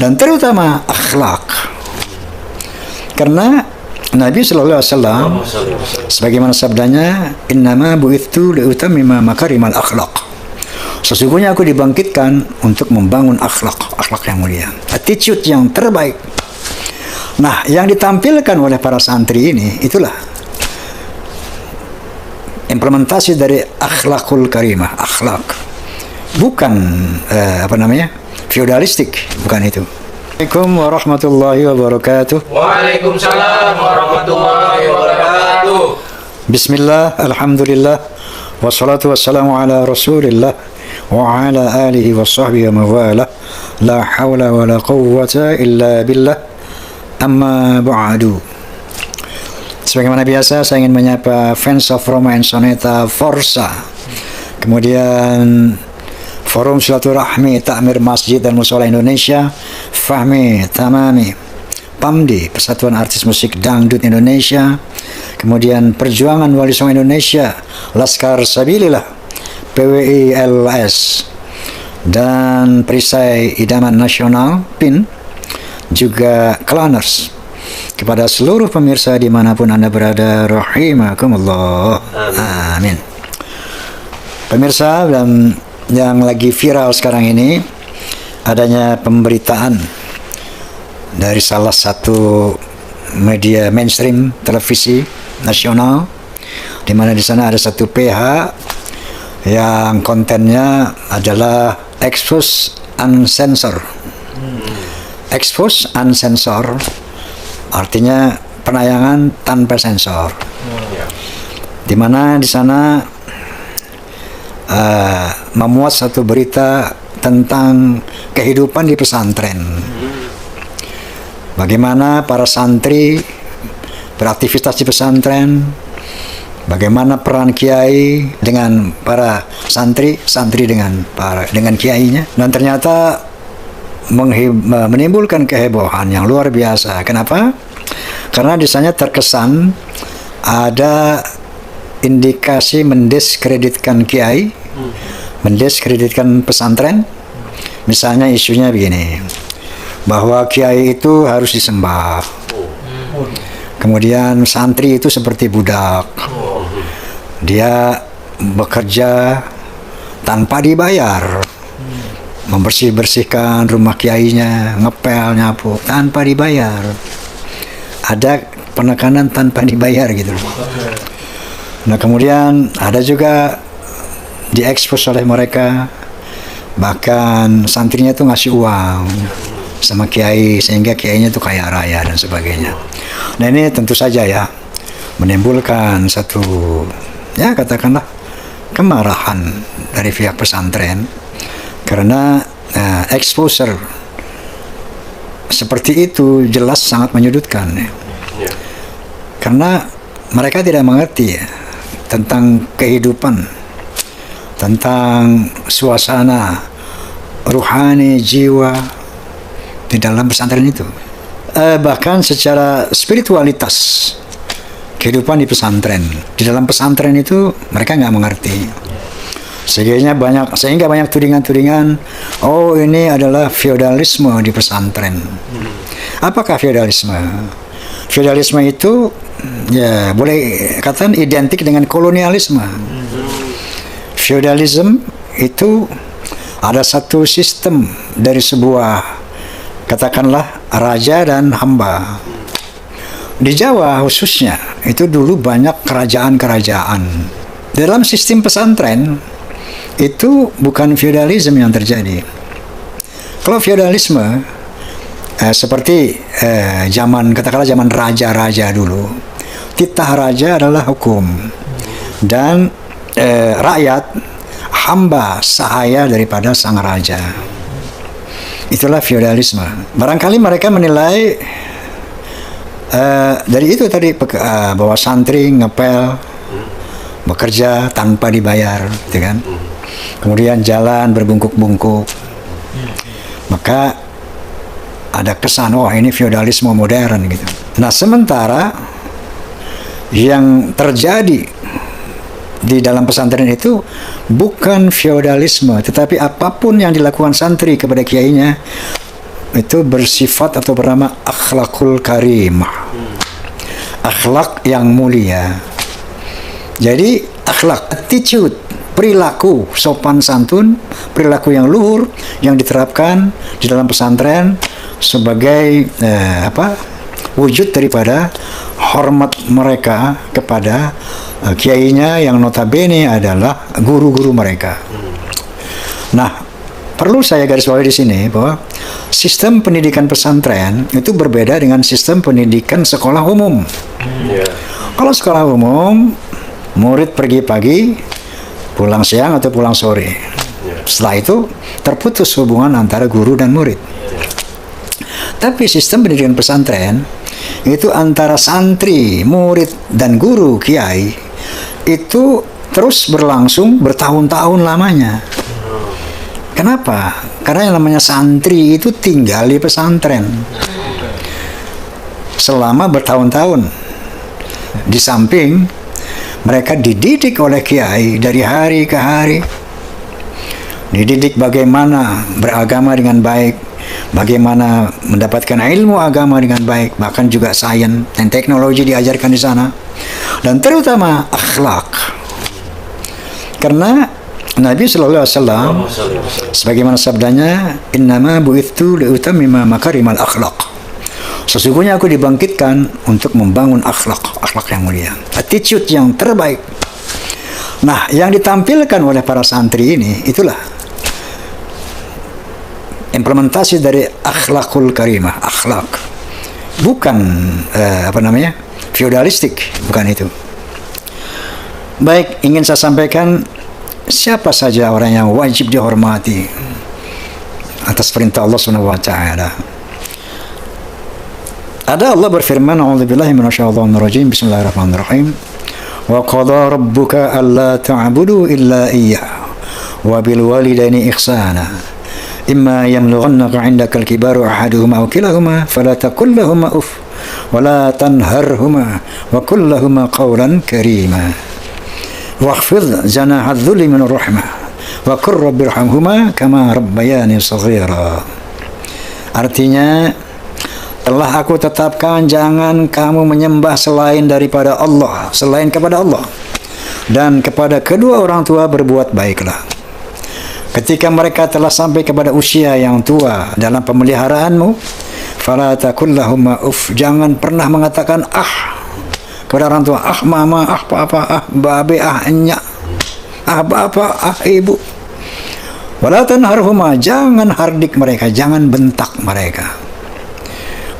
dan terutama akhlak. Karena Nabi sallallahu alaihi wasallam sebagaimana sabdanya, innama bu'itsu liutammima makarimal akhlak. Sesungguhnya aku dibangkitkan untuk membangun akhlak yang mulia, attitude yang terbaik. Nah, yang ditampilkan oleh para santri ini itulah implementasi dari akhlakul karimah, akhlak. Bukan feudalistik, bukan itu. Assalamualaikum warahmatullahi wabarakatuh. Waalaikumsalam warahmatullahi wabarakatuh. Bismillah, alhamdulillah, wassalatu wassalamu ala rasulillah wa ala alihi wa sahbihi wa mawala. La hawla wa la quwwata illa billah. Amma ba'du. Sebagaimana biasa, saya ingin menyapa fans of Roma and Soneta Forza, kemudian Forum Silaturahmi Takmir Masjid dan Musola Indonesia, Fahmi Tamami, PAMDI, Persatuan Artis Musik Dangdut Indonesia, kemudian Perjuangan Wali Songo Indonesia, Laskar Sabilillah, PWI LS, dan Perisai Idaman Nasional PIN, juga Klaners. Kepada seluruh pemirsa dimanapun Anda berada, rahimakumullah. Amin. Pemirsa, dan yang lagi viral sekarang ini adanya pemberitaan dari salah satu media mainstream televisi nasional, di mana di sana ada satu PH yang kontennya adalah expose uncensor. Expose uncensor artinya penayangan tanpa sensor, di mana di sana memuat satu berita tentang kehidupan di pesantren. Bagaimana para santri beraktivitas di pesantren, bagaimana peran kiai dengan para santri dengan kiainya, dan ternyata menimbulkan kehebohan yang luar biasa. Kenapa? Karena di sana terkesan ada indikasi mendiskreditkan kiai, mendiskreditkan pesantren. Misalnya isunya begini, bahwa kiai itu harus disembah, kemudian santri itu seperti budak, dia bekerja tanpa dibayar, membersihkan rumah kiainya, ngepel, nyapu tanpa dibayar. Ada penekanan tanpa dibayar gitu. Nah, kemudian ada juga diekspos oleh mereka, bahkan santrinya itu ngasih uang sama kiai sehingga kiainya itu kaya raya dan sebagainya. Nah, ini tentu saja ya menimbulkan satu, ya katakanlah, kemarahan dari pihak pesantren, karena exposure seperti itu jelas sangat menyudutkan ya. Karena mereka tidak mengerti ya tentang kehidupan, tentang suasana ruhani jiwa di dalam pesantren itu. Bahkan secara spiritualitas kehidupan di pesantren, di dalam pesantren itu mereka nggak mengerti. Sehingga banyak tudingan-tudingan, oh ini adalah feodalisme di pesantren. Apakah feodalisme? Feodalisme itu ya boleh katakan identik dengan kolonialisme. Feudalism itu ada satu sistem dari sebuah, katakanlah, raja dan hamba. Di Jawa khususnya itu dulu banyak kerajaan-kerajaan. Dalam sistem pesantren itu bukan feudalism yang terjadi. Kalau feudalisme seperti katakanlah zaman raja-raja dulu, titah raja adalah hukum dan rakyat hamba sahaya daripada sang raja. Itulah feudalisme. Barangkali mereka menilai dari itu tadi, bahwa santri ngepel, bekerja tanpa dibayar, gitu kan? Kemudian jalan berbungkuk-bungkuk, maka ada kesan, oh ini feodalisme modern gitu. Nah, sementara yang terjadi di dalam pesantren itu bukan feodalisme, tetapi apapun yang dilakukan santri kepada kiainya itu bersifat atau bernama akhlakul karimah, akhlak yang mulia. Jadi akhlak, attitude, perilaku sopan santun, perilaku yang luhur yang diterapkan di dalam pesantren sebagai wujud daripada hormat mereka kepada kiainya yang notabene adalah guru-guru mereka. Nah, perlu saya garis bawahi di sini bahwa sistem pendidikan pesantren itu berbeda dengan sistem pendidikan sekolah umum. Kalau sekolah umum, murid pergi pagi, pulang siang atau pulang sore. Setelah itu terputus hubungan antara guru dan murid. Tapi sistem pendidikan pesantren itu antara santri, murid dan guru kiai itu terus berlangsung bertahun-tahun lamanya. Kenapa? Karena yang namanya santri itu tinggal di pesantren selama bertahun-tahun. Di samping mereka dididik oleh kiai dari hari ke hari, dididik bagaimana beragama dengan baik, bagaimana mendapatkan ilmu agama dengan baik, bahkan juga sains dan teknologi diajarkan di sana, dan terutama akhlak. Karena Nabi Sallallahu Alaihi Wasallam sebagaimana sabdanya, innama bu'ithu liutammima makarimal akhlak. Sesungguhnya aku dibangkitkan untuk membangun akhlak yang mulia, attitude yang terbaik. Nah, yang ditampilkan oleh para santri ini itulah implementasi dari akhlakul karimah, akhlak. Bukan feudalistik, bukan itu. Baik, ingin saya sampaikan siapa saja orang yang wajib dihormati atas perintah Allah Subhanahu wa taala. Ada Allah berfirman, a'udzubillahi minasyaitonir rajim, bismillahirrahmanirrahim. Wa qada rabbuka alla ta'budu illa iyyah wa bil walidaini ihsana. Imma yamlughannaka 'indaka al-kibaru ahaduhuma aw kilahuma fala taqul lahumā uff wa la tanharhumā wa qul lahumā qawlan karīmā. Wakhfid janaha dzulli min ar-rahmah wa qur rabbirhamhuma kama rabbayani shaghira. Artinya, telah aku tetapkan jangan kamu menyembah selain daripada Allah, selain kepada Allah, dan kepada kedua orang tua berbuat baiklah. Ketika mereka telah sampai kepada usia yang tua dalam pemeliharaanmu, fala taqul lahumā uff, jangan pernah mengatakan kepada orang tua, mama, papa, babe, enyak, bapak, ibu. Wala tanharhuma, jangan hardik mereka, jangan bentak mereka.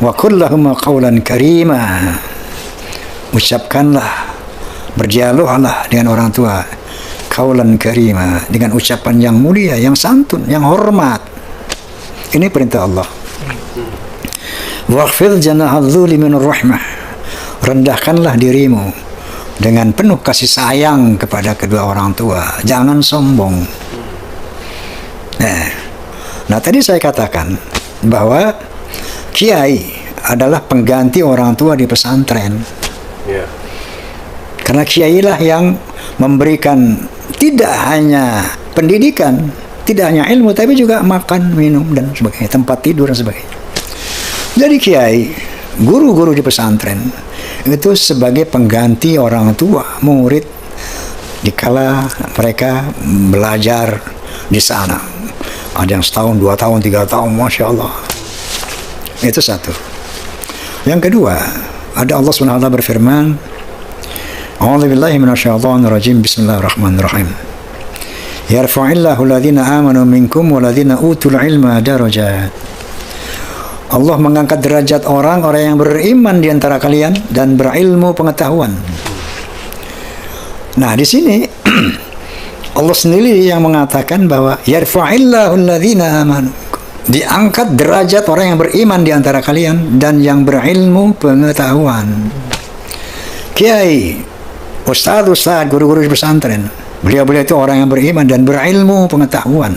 Wa qul lahumā qawlan karīmā, ucapkanlah, berdialoglah dengan orang tua, qawlan karīmā, dengan ucapan yang mulia, yang santun, yang hormat. Ini perintah Allah. Wakhfid janaha dzulli minur rahmah, rendahkanlah dirimu dengan penuh kasih sayang kepada kedua orang tua, jangan sombong. Nah, tadi saya katakan bahwa kiai adalah pengganti orang tua di pesantren. Karena kiai lah yang memberikan tidak hanya pendidikan, tidak hanya ilmu, tapi juga makan, minum, dan sebagainya, tempat tidur, dan sebagainya. Jadi kiai, guru-guru di pesantren itu sebagai pengganti orang tua murid dikala mereka belajar di sana. Ada yang setahun, 2 tahun, 3 tahun, Masya Allah. Itu satu. Yang kedua, ada Allah SWT berfirman, a'udzubillahi minasyaitonir rajim, bismillahirrahmanirrahim. Yarfa'illahu alladhina amanu minkum walladhina utul ilma darajat. Allah mengangkat derajat orang-orang yang beriman di antara kalian dan berilmu pengetahuan. Nah, di sini Allah sendiri yang mengatakan bahwa yarfa'illahu alladhina amanu, diangkat derajat orang yang beriman di antara kalian dan yang berilmu pengetahuan. Kiai, ustaz, guru-guru di pesantren, beliau-beliau itu orang yang beriman dan berilmu pengetahuan.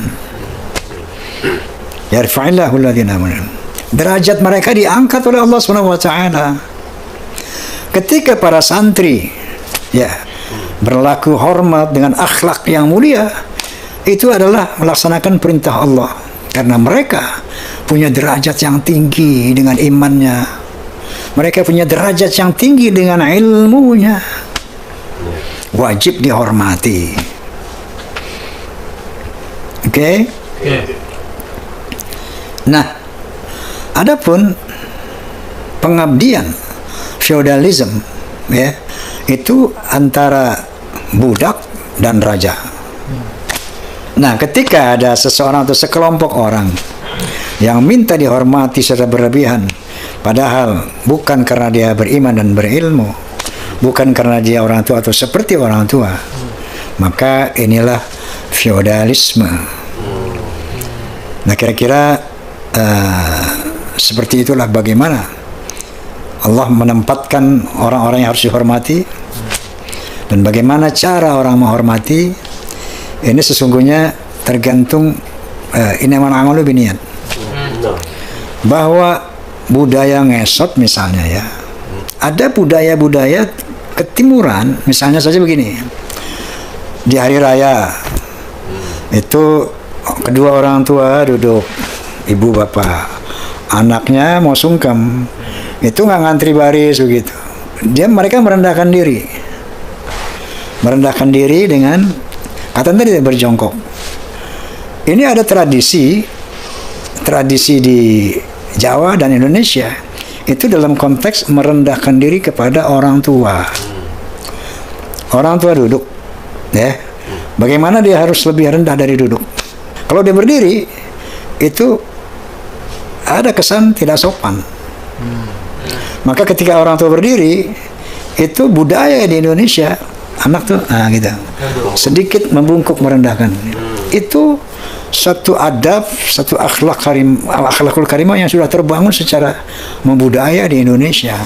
Yarfa'illahu alladhina amanu, derajat mereka diangkat oleh Allah SWT. Ketika para santri berlaku hormat dengan akhlak yang mulia, itu adalah melaksanakan perintah Allah, karena mereka punya derajat yang tinggi dengan imannya. Mereka punya derajat yang tinggi dengan ilmunya. Wajib dihormati. Oke? Nah, adapun pengabdian feodalisme, ya, itu antara budak dan raja. Nah, ketika ada seseorang atau sekelompok orang yang minta dihormati secara berlebihan, padahal bukan karena dia beriman dan berilmu, bukan karena dia orang tua atau seperti orang tua, maka inilah feodalisme. Nah, kira-kira seperti itulah bagaimana Allah menempatkan orang-orang yang harus dihormati, dan bagaimana cara orang menghormati. Ini sesungguhnya tergantung inamal amalu biniyat. Bahwa budaya ngesot misalnya, ya, ada budaya-budaya ketimuran, misalnya saja begini, di hari raya itu kedua orang tua duduk, ibu bapak, anaknya mau sungkem, itu nggak ngantri baris begitu. Mereka merendahkan diri dengan kata tadi berjongkok. Ini ada tradisi di Jawa dan Indonesia itu dalam konteks merendahkan diri kepada orang tua. Orang tua duduk, ya. Bagaimana dia harus lebih rendah dari duduk? Kalau dia berdiri, itu ada kesan tidak sopan. Maka ketika orang tua berdiri, itu budaya di Indonesia, anak tuh, gitu, sedikit membungkuk merendahkan. Itu satu adab, satu akhlakul karimah yang sudah terbangun secara membudaya di Indonesia.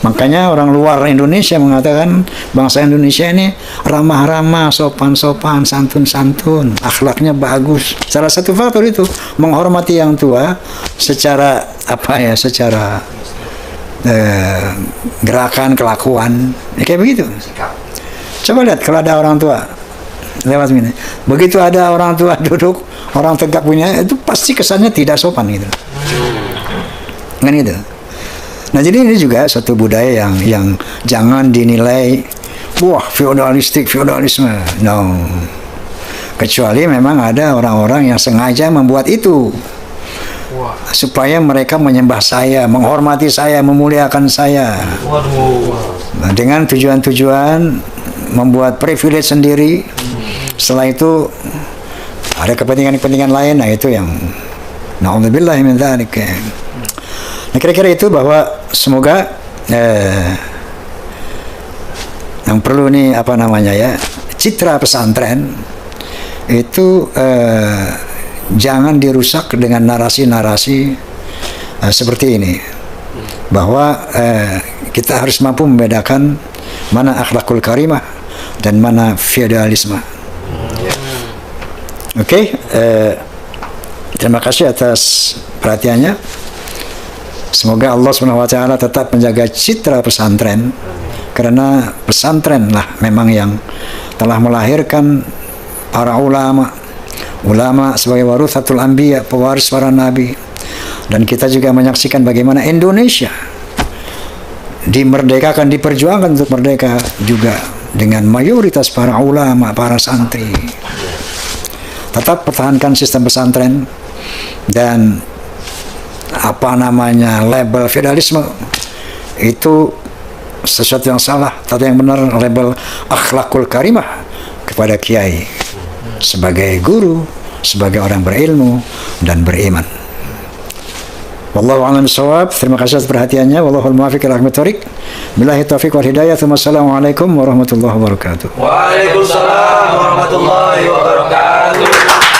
Makanya orang luar Indonesia mengatakan bangsa Indonesia ini ramah-ramah, sopan-sopan, santun-santun, akhlaknya bagus. Salah satu faktor itu menghormati yang tua secara secara gerakan, kelakuan, ya, kayak begitu. Coba lihat kalau ada orang tua lewat sini, begitu ada orang tua duduk, orang tegak punya, itu pasti kesannya tidak sopan gitu. Kan gitu. Nah, jadi ini juga satu budaya yang jangan dinilai wah feodalisme. No. Kecuali memang ada orang-orang yang sengaja membuat itu. Supaya mereka menyembah saya, menghormati saya, memuliakan saya. Nah, dengan tujuan-tujuan membuat privilege sendiri. Setelah itu ada kepentingan-kepentingan lain. Nah, itu yang na'udzubillah min dzalik. Nah, kira-kira itu bahwa semoga yang perlu nih citra pesantren itu jangan dirusak dengan narasi-narasi seperti ini, bahwa kita harus mampu membedakan mana akhlakul karimah dan mana feodalisme. Oke, terima kasih atas perhatiannya. Semoga Allah SWT tetap menjaga citra pesantren, karena pesantren lah memang yang telah melahirkan para ulama sebagai warithatul anbiya, pewaris para nabi. Dan kita juga menyaksikan bagaimana Indonesia dimerdekakan, diperjuangkan untuk merdeka juga dengan mayoritas para ulama, para santri. Tetap pertahankan sistem pesantren, dan label feodalisme itu sesuatu yang salah. Tapi yang benar label akhlakul karimah kepada kiai sebagai guru, sebagai orang berilmu dan beriman. Wallahu a'lam bishawab. Terima kasih atas perhatiannya. Wallahul muwaffiq ila aqwamit thoriq. Billahi taufiq wal hidayah. Wassalamualaikum warahmatullahi wabarakatuh. Waalaikumsalam warahmatullahi wabarakatuh.